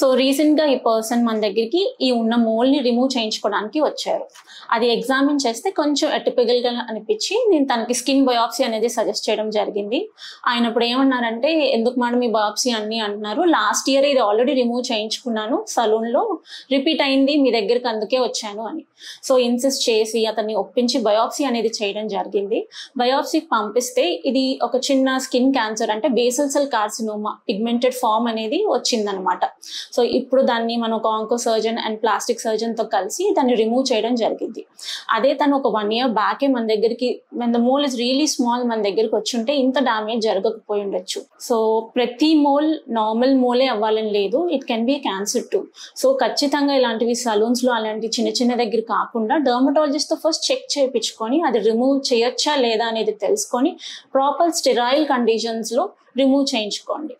So recent గా ఈ person మన దగ్గరికి ఈ ఉన్న మోల్ ని రిమూవ్ చేయించుకోవడానికి వచ్చారు. అది ఎగ్జామిన్ చేస్తే కొంచెం అటిపికల్ గా అనిపించి నేను తనకి స్కిన్ బయాప్సీ అనేది సజెస్ట్ చేయడం జరిగింది. ఆయన ఇప్పుడు ఏమన్నారంటే, ఎందుకు మేడం ఈ బయాప్సీ అన్ని అంటున్నారు, లాస్ట్ ఇయర్ ఇది ఆల్రెడీ రిమూవ్ చేయించుకున్నాను సలూన్ లో, రిపీట్ అయింది మీ దగ్గరికి అందుకే వచ్చాను అని. సో ఇన్సిస్ట్ చేసి అతన్ని ఒప్పించి బయాప్సీ అనేది చేయడం జరిగింది. బయాప్సీకి పంపిస్తే ఇది ఒక చిన్న స్కిన్ క్యాన్సర్ అంటే basal cell carcinoma pigmented form అనేది వచ్చిందనమాట. సో ఇప్పుడు దాన్ని మనం ఒక onco surgeon and plastic surgeon తో కలిసి దాన్ని రిమూవ్ చేయడం జరిగింది. అదే తను ఒక 1 year బ్యాకే మన దగ్గరికి, the mole is really small, మన దగ్గరికి వచ్చి ఉంటే ఇంత డామేజ్ జరగకపోయి ఉండొచ్చు. సో ప్రతి మోల్ నార్మల్ మోలే అవ్వాలని లేదు, it can be cancer two. So ఖచ్చితంగా ఇలాంటివి సలూన్స్ లో అలాంటి చిన్న చిన్న దగ్గర కాకుండా డర్మటాలజిస్ట్ తో ఫస్ట్ చెక్ చేయించుకొని అది రిమూవ్ చేయొచ్చా లేదా అనేది తెలుసుకొని ప్రాపర్ స్టెరాయిల్ కండిషన్స్ లో రిమూవ్ చేయించుకోండి.